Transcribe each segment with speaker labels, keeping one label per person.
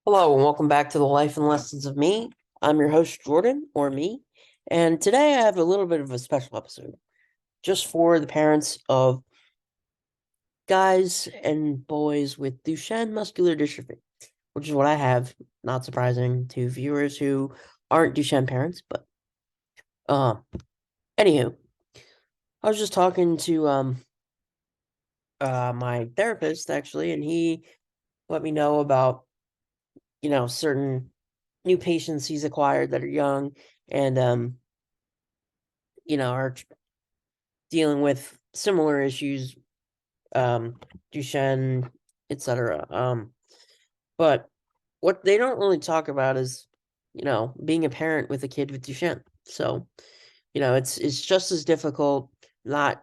Speaker 1: Hello and welcome back to the Life and Lessons of Me. I'm your host, Jordan, or me, and today I have a little bit of a special episode just for the parents of guys and boys with Duchenne muscular dystrophy, which is what I have. Not surprising to viewers who aren't Duchenne parents, but uh, anywho, I was just talking to my therapist actually, and he let me know about certain new patients he's acquired that are young and are dealing with similar issues, Duchenne, etc. But what they don't really talk about is, being a parent with a kid with Duchenne. So, it's just as difficult, not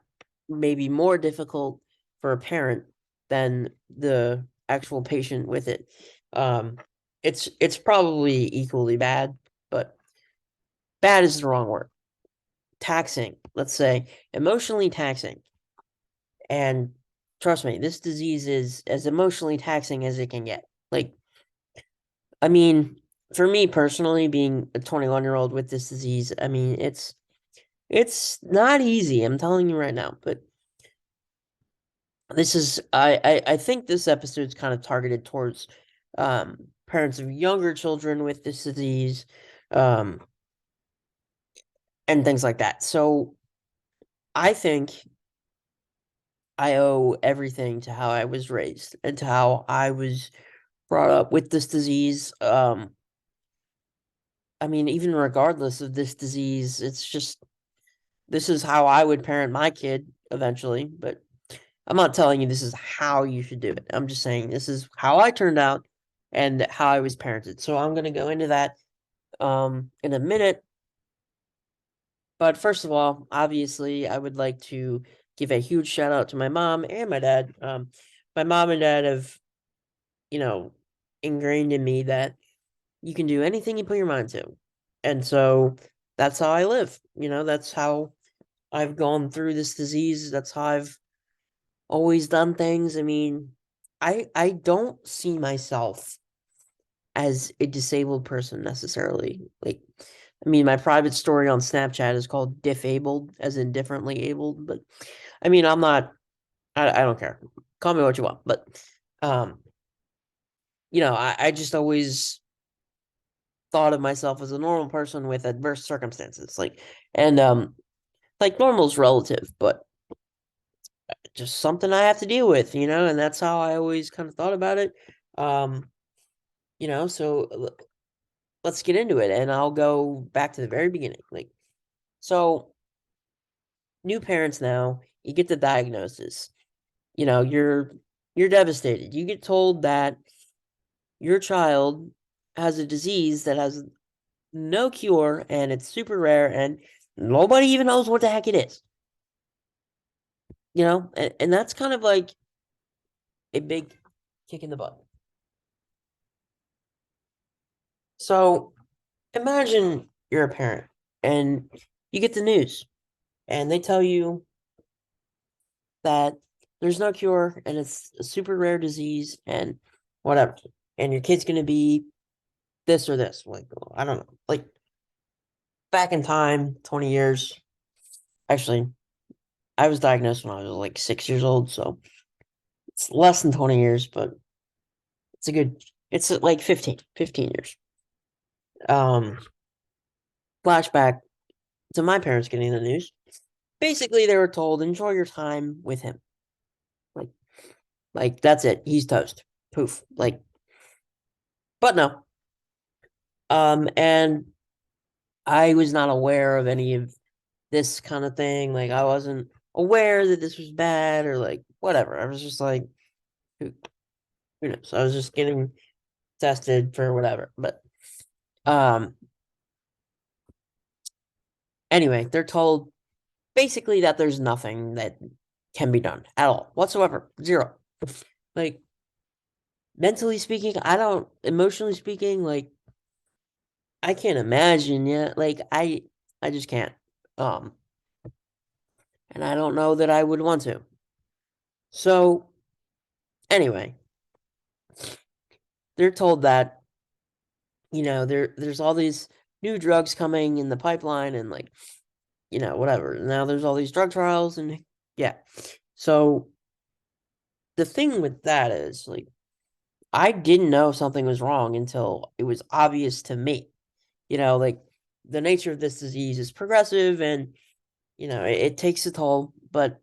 Speaker 1: maybe more difficult for a parent than the actual patient with it. Um, it's probably equally bad, but bad is the wrong word. Taxing, let's say, emotionally taxing. And trust me, this disease is as emotionally taxing as it can get. Like, I mean, for me personally, being a 21-year-old with this disease, I mean, it's not easy. I'm telling you right now. But this is I think this episode's kind of targeted towards parents of younger children with this disease, um, and things like that. So I think I owe everything to how I was raised and to how I was brought up with this disease. I mean, even regardless of this disease, it's just this is how I would parent my kid eventually. But I'm not telling you this is how you should do it. I'm just saying this is how I turned out and how I was parented. So I'm gonna go into that in a minute. But first of all, obviously, I would like to give a huge shout out to my mom and my dad. My mom and dad have, you know, ingrained in me that you can do anything you put your mind to. And so that's how I live. That's how I've gone through this disease. That's how I've always done things. I mean, I don't see myself as a disabled person necessarily. Like, I mean, my private story on Snapchat is called Difabled, as in differently abled. But I mean, I'm not. I don't care. Call me what you want. But um, I just always thought of myself as a normal person with adverse circumstances. Like normal is relative, but just something I have to deal with, and that's how I always kind of thought about it. Um, so let's get into it, and I'll go back to the very beginning. So new parents now, you get the diagnosis. You're devastated. You get told that your child has a disease that has no cure and it's super rare and nobody even knows what the heck it is. And that's kind of like a big kick in the butt. So imagine you're a parent and you get the news and they tell you that there's no cure and it's a super rare disease and whatever. And your kid's going to be this or this. Like, I don't know. Like back in time, 20 years. Actually, I was diagnosed when I was like 6 years old. So it's less than 20 years, but it's like 15 years. Um, Flashback to my parents getting the news. Basically, they were told, enjoy your time with him. Like, like that's it. He's toast. Poof. But no. And I was not aware of any of this kind of thing. Like, I wasn't aware that this was bad or like whatever. I was just like, who, who knows? I was just getting tested for whatever. But um, anyway, they're told basically that there's nothing that can be done at all whatsoever. Zero. Like mentally speaking, I don't. Emotionally speaking, like I can't imagine yet. Like I just can't. Um, and I don't know that I would want to. So anyway, they're told that. there's all these new drugs coming in the pipeline and like, whatever. Now there's all these drug trials and yeah. So the thing with that is like I didn't know something was wrong until it was obvious to me. Like the nature of this disease is progressive and it takes a toll, but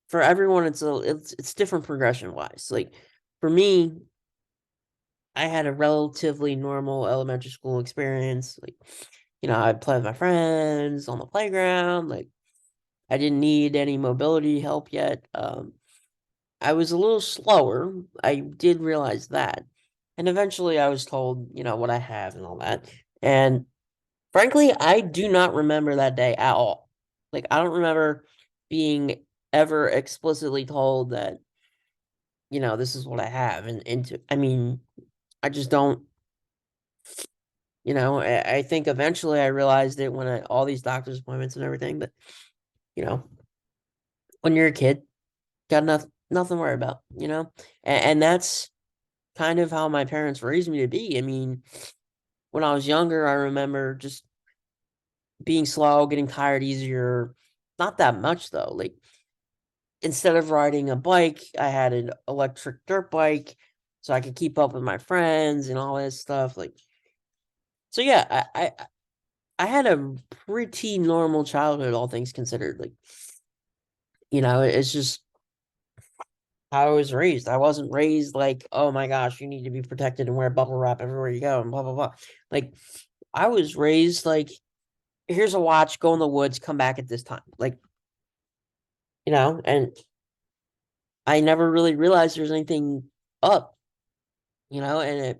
Speaker 1: for everyone it's different progression wise. Like for me, I had a relatively normal elementary school experience. Like, I'd play with my friends on the playground. Like, I didn't need any mobility help yet. I was a little slower. I did realize that. And eventually I was told, what I have and all that. And frankly, I do not remember that day at all. Like, I don't remember being ever explicitly told that, this is what I have. I mean, I just don't. I think eventually I realized it when all these doctor's appointments and everything. But you know, when you're a kid, got nothing to worry about. And that's kind of how my parents raised me to be. I mean, when I was younger, I remember just being slow, getting tired easier. Not that much though. Like instead of riding a bike, I had an electric dirt bike, so I could keep up with my friends and all this stuff. Like so, yeah, I had a pretty normal childhood, all things considered. Like, it's just how I was raised. I wasn't raised like, oh my gosh, you need to be protected and wear bubble wrap everywhere you go and blah blah blah. Like, I was raised like, here's a watch, go in the woods, come back at this time. Like, and I never really realized there's anything up, and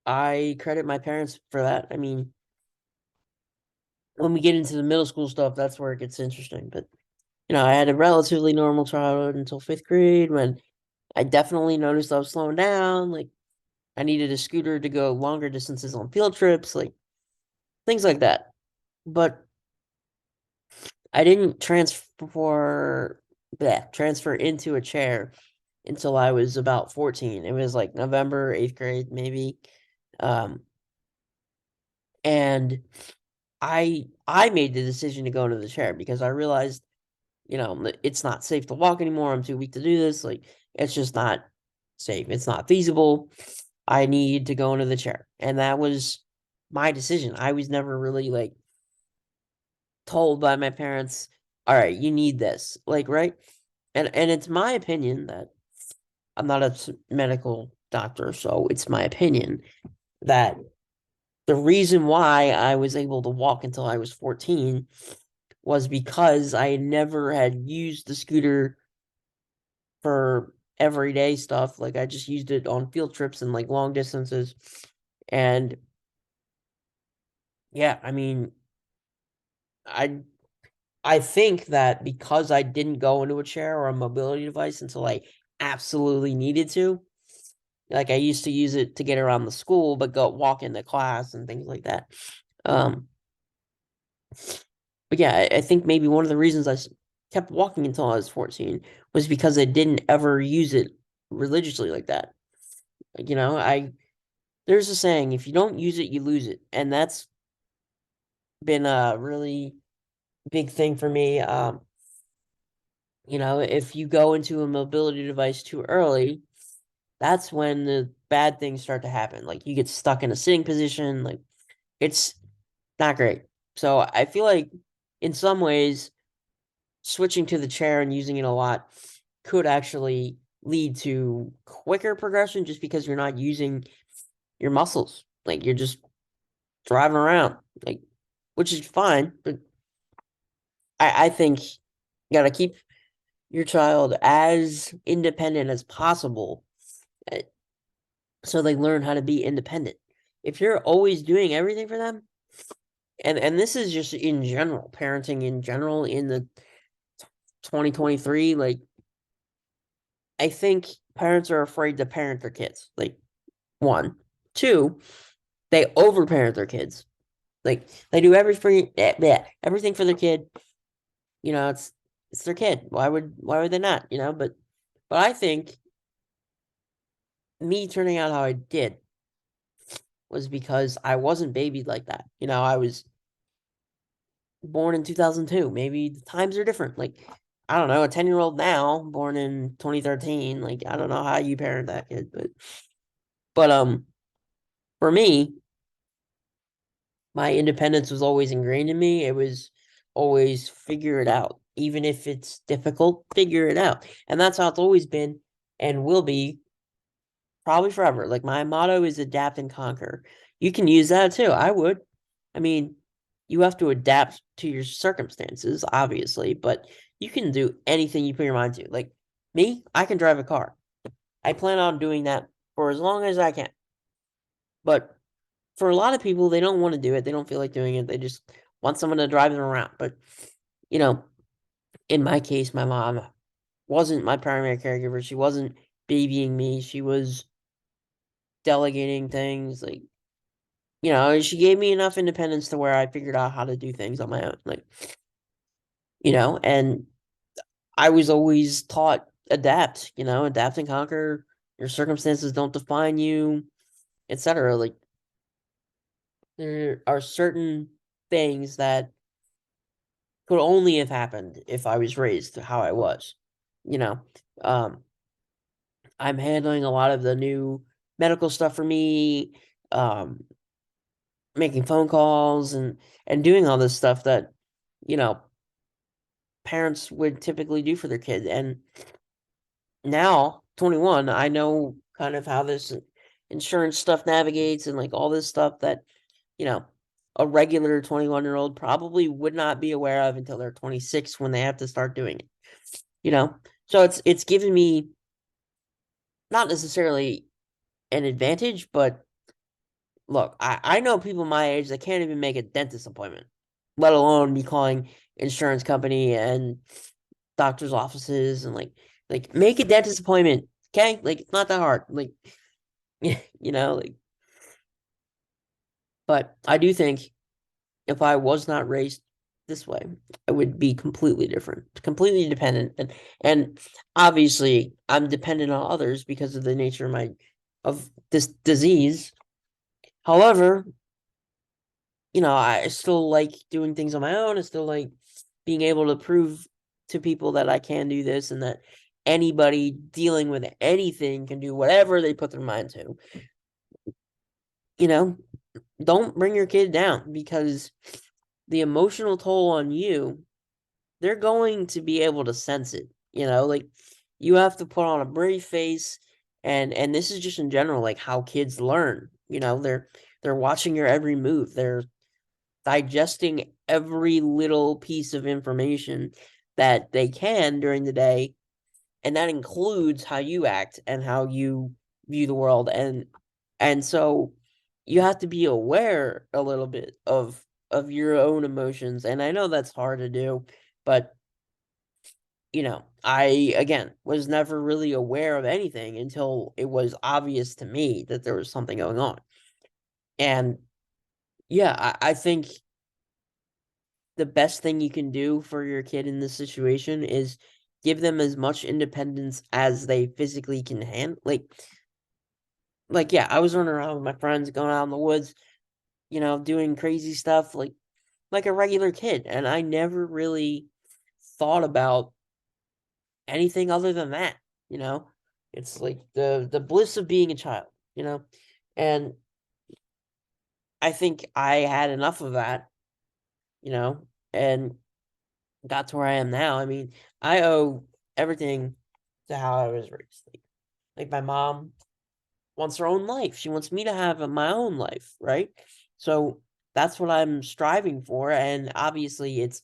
Speaker 1: I credit my parents for that. I mean, when we get into the middle school stuff, that's where it gets interesting. But I had a relatively normal childhood until fifth grade when I definitely noticed I was slowing down. Like I needed a scooter to go longer distances on field trips, like things like that. But I didn't transfer into a chair until I was about 14. It was like November, 8th grade, maybe. Um, and I made the decision to go into the chair because I realized, it's not safe to walk anymore. I'm too weak to do this. Like it's just not safe. It's not feasible. I need to go into the chair. And that was my decision. I was never really like told by my parents, all right, you need this. Like, right? And it's my opinion that I'm not a medical doctor, so it's my opinion that the reason why I was able to walk until I was 14 was because I never had used the scooter for everyday stuff. Like I just used it on field trips and like long distances. And yeah, I mean, I I think that because I didn't go into a chair or a mobility device until I absolutely needed to, like I used to use it to get around the school, but go walk into class and things like that. Um, but yeah, I think maybe one of the reasons kept walking until I was 14 was because I didn't ever use it religiously like that. Like, there's a saying, if you don't use it, you lose it. And that's been a really big thing for me. If you go into a mobility device too early, that's when the bad things start to happen. Like you get stuck in a sitting position, like it's not great. So I feel like in some ways, switching to the chair and using it a lot could actually lead to quicker progression just because you're not using your muscles. Like you're just driving around, like which is fine, but I think you gotta keep your child as independent as possible, eh, so they learn how to be independent. If you're always doing everything for them, and this is just in general, parenting in general in the 2023, like I think parents are afraid to parent their kids. Like one, two, they overparent their kids. Like they do everything for their kid. It's their kid. Why would they not? But I think me turning out how I did was because I wasn't babied like that. I was born in 2002. Maybe the times are different. Like, I don't know, a 10-year-old now, born in 2013. Like, I don't know how you parent that kid, but for me, my independence was always ingrained in me. It was always figure it out. Even if it's difficult, figure it out. And that's how it's always been and will be probably forever. Like, my motto is adapt and conquer. You can use that too. I would. I mean, you have to adapt to your circumstances, obviously, but you can do anything you put your mind to. Like me, I can drive a car. I plan on doing that for as long as I can. But for a lot of people, they don't want to do it. They don't feel like doing it. They just want someone to drive them around. But, you know, in my case, my mom wasn't my primary caregiver. She wasn't babying me. She was delegating things. Like, she gave me enough independence to where I figured out how to do things on my own. Like, and I was always taught adapt, adapt and conquer. Your circumstances don't define you, etc. Like, there are certain things that could only have happened if I was raised how I was. You know, um, I'm handling a lot of the new medical stuff for me, um, making phone calls and doing all this stuff that, you know, parents would typically do for their kids. And now, 21, I know kind of how this insurance stuff navigates and like all this stuff that, you know, a regular 21-year-old probably would not be aware of until they're 26 when they have to start doing it. You know? So it's given me not necessarily an advantage, but look, I know people my age that can't even make a dentist appointment, let alone be calling insurance company and doctor's offices and like make a dentist appointment. Okay? Like, it's not that hard. Like, like, but I do think if I was not raised this way, I would be completely different, completely dependent. And obviously I'm dependent on others because of the nature of this disease. However, I still like doing things on my own. I still like being able to prove to people that I can do this and that anybody dealing with anything can do whatever they put their mind to. You know, don't bring your kid down because the emotional toll on you, they're going to be able to sense it. Like, you have to put on a brave face, and this is just in general like how kids learn. They're watching your every move. They're digesting every little piece of information that they can during the day, and that includes how you act and how you view the world. And so you have to be aware a little bit of your own emotions, and I know that's hard to do, but I again was never really aware of anything until it was obvious to me that there was something going on. And yeah, I think the best thing you can do for your kid in this situation is give them as much independence as they physically can handle. Like, yeah, I was running around with my friends, going out in the woods, doing crazy stuff like a regular kid, and I never really thought about anything other than that. You know, it's like the bliss of being a child. You know, and I think I had enough of that. And got to where I am now. I mean, I owe everything to how I was raised. Like my mom wants her own life. She wants me to have my own life, right? So that's what I'm striving for. And obviously, it's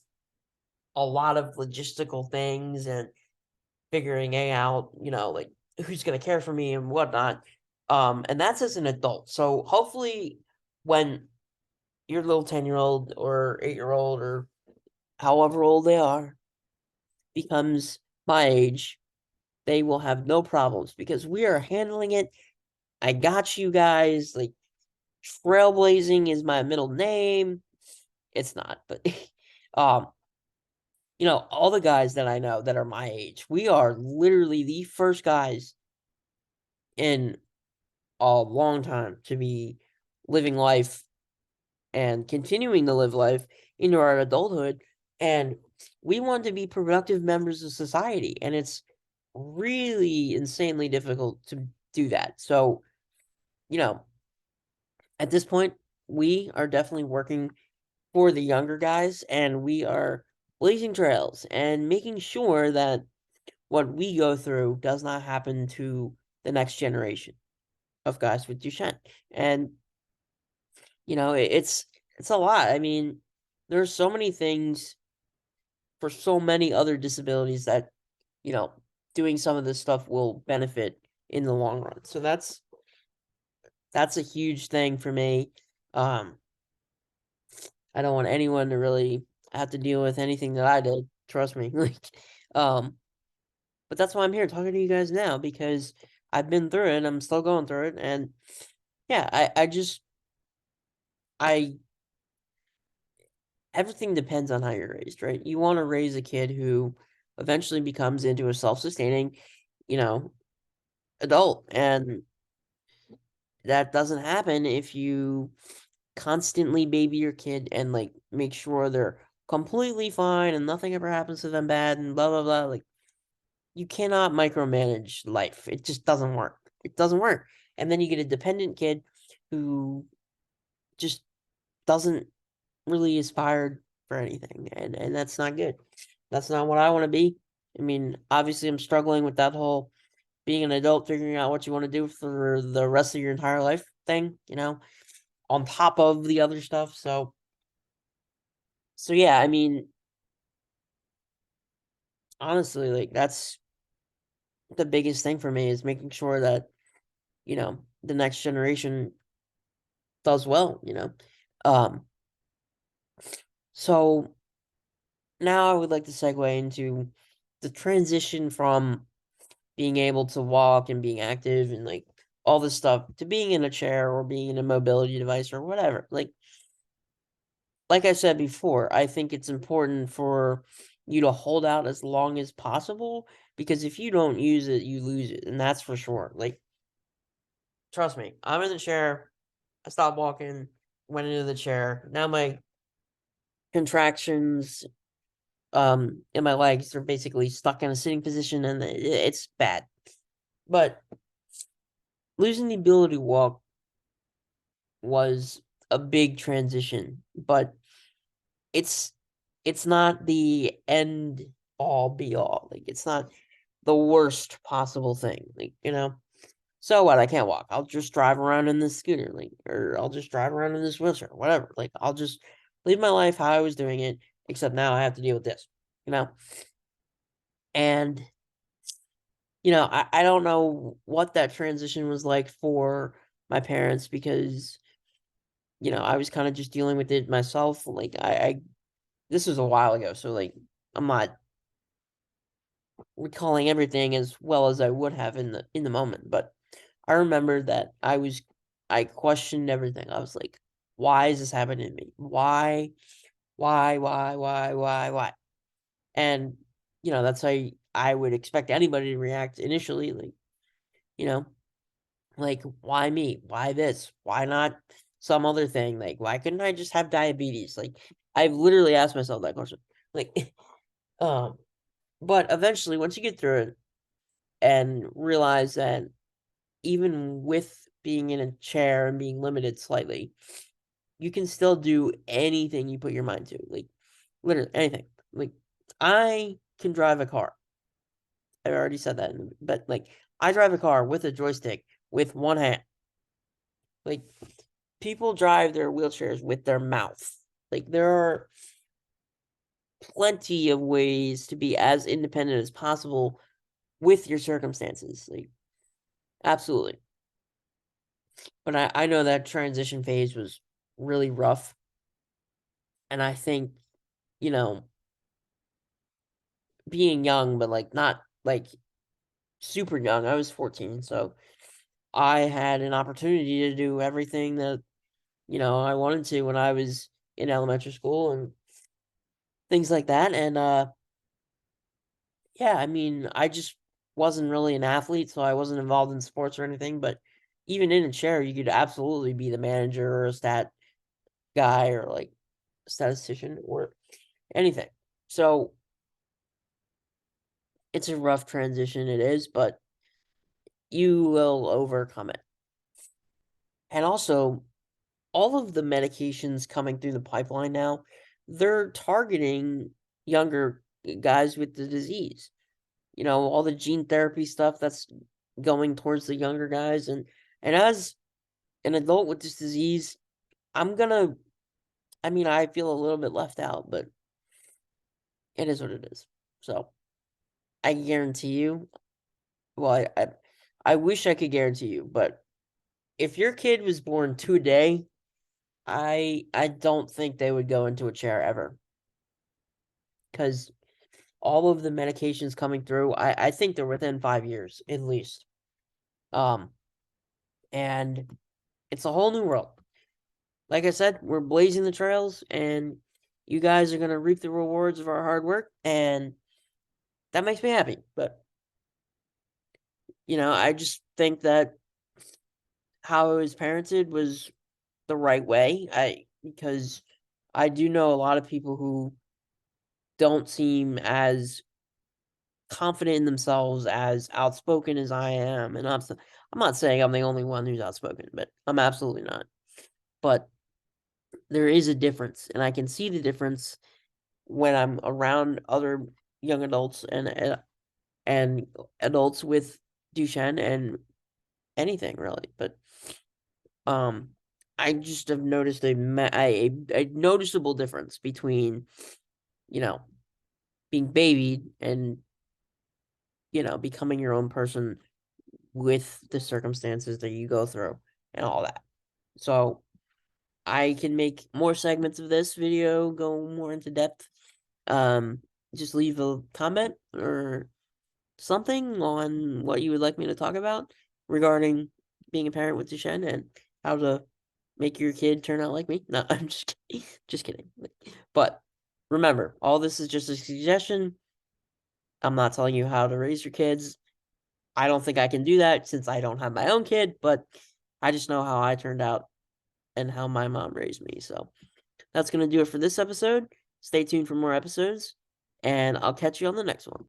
Speaker 1: a lot of logistical things and figuring out, like who's going to care for me and whatnot. And that's as an adult. So hopefully, when your little 10-year-old or 8-year-old or however old they are becomes my age, they will have no problems because we are handling it. I got you guys. Like, Trailblazing is my middle name. It's not, but um, all the guys that I know that are my age, we are literally the first guys in a long time to be living life and continuing to live life into our adulthood. And we want to be productive members of society. And it's really insanely difficult to do that. So, you know, at this point, we are definitely working for the younger guys and we are blazing trails and making sure that what we go through does not happen to the next generation of guys with Duchenne. And it's a lot. I mean, there's so many things for so many other disabilities that, you know, doing some of this stuff will benefit in the long run. So that's a huge thing for me. Um, I don't want anyone to really have to deal with anything that I did. Trust me. Um, but that's why I'm here talking to you guys now because I've been through it. I'm still going through it, and yeah, I everything depends on how you're raised, right? You want to raise a kid who eventually becomes into a self-sustaining, you know, adult, and that doesn't happen if you constantly baby your kid and like make sure they're completely fine and nothing ever happens to them bad and blah blah blah. Like you cannot micromanage life. It just doesn't work. It doesn't work. And then you get a dependent kid who just doesn't really aspire for anything. And that's not good. That's not what I want to be. I mean, obviously I'm struggling with that whole being an adult, figuring out what you want to do for the rest of your entire life thing, on top of the other stuff. So yeah, I mean, honestly, like that's the biggest thing for me is making sure that, the next generation does well. Um, so now I would like to segue into the transition from being able to walk and being active and like all this stuff to being in a chair or being in a mobility device or whatever. Like I said before, I think it's important for you to hold out as long as possible because if you don't use it, you lose it, and that's for sure. Like, trust me, I'm in the chair. I stopped walking, went into the chair. Now my contractions in my legs are basically stuck in a sitting position and it's bad. But losing the ability to walk was a big transition, but it's it's not the end all be all. Like it's not the worst possible thing. So what? I can't walk. I'll just drive around in this scooter, or I'll just drive around in this wheelchair, whatever. Like I'll just live my life how I was doing it, except now I have to deal with this, you know? And I don't know what that transition was like for my parents because, I was kind of just dealing with it myself. Like I this was a while ago, so like I'm not recalling everything as well as I would have in the moment, but I remember that I questioned everything. I was like, why is this happening to me? Why? And that's how I would expect anybody to react initially, you know, like why me? Why this? Why not some other thing? Like why couldn't I just have diabetes? Like I've literally asked myself that question. Like um but eventually once you get through it and realize that even with being in a chair and being limited slightly, you can still do anything you put your mind to. Like literally anything. Like I can drive a car. I already said that, but like I drive a car with a joystick with one hand. Like people drive their wheelchairs with their mouth. Like there are plenty of ways to be as independent as possible with your circumstances. Like absolutely. But I know that transition phase was really rough. And I think, you know, being young, but like not like super young, I was 14. So I had an opportunity to do everything that, I wanted to when I was in elementary school and things like that. And yeah, I mean, I just wasn't really an athlete, so I wasn't involved in sports or anything, but even in a chair, you could absolutely be the manager or a stat guy or like statistician or anything. So it's a rough transition, it is, but you will overcome it. And also, all of the medications coming through the pipeline now, they're targeting younger guys with the disease. You know, all the gene therapy stuff that's going towards the younger guys. And as an adult with this disease, I mean, I feel a little bit left out, but it is what it is. So I guarantee you, well, I wish I could guarantee you, but if your kid was born today, I don't think they would go into a chair ever, because all of the medications coming through, I think they're within 5 years at least. Um, and it's a whole new world. Like I said, we're blazing the trails, and you guys are gonna reap the rewards of our hard work, and that makes me happy. But I just think that how I was parented was the right way. Because I do know a lot of people who don't seem as confident in themselves, as outspoken as I am, and I'm not saying I'm the only one who's outspoken, but I'm absolutely not. But there is a difference, and I can see the difference when I'm around other young adults and adults with Duchenne and anything really. But um, I just have noticed a noticeable difference between you know being babied and becoming your own person with the circumstances that you go through and all that. So I can make more segments of this video, go more into depth. Um, just leave a comment or something on what you would like me to talk about regarding being a parent with Duchenne and how to make your kid turn out like me. No, I'm just kidding. Just kidding. But remember, all this is just a suggestion. I'm not telling you how to raise your kids. I don't think I can do that since I don't have my own kid, but I just know how I turned out and how my mom raised me. So that's going to do it for this episode. Stay tuned for more episodes, and I'll catch you on the next one.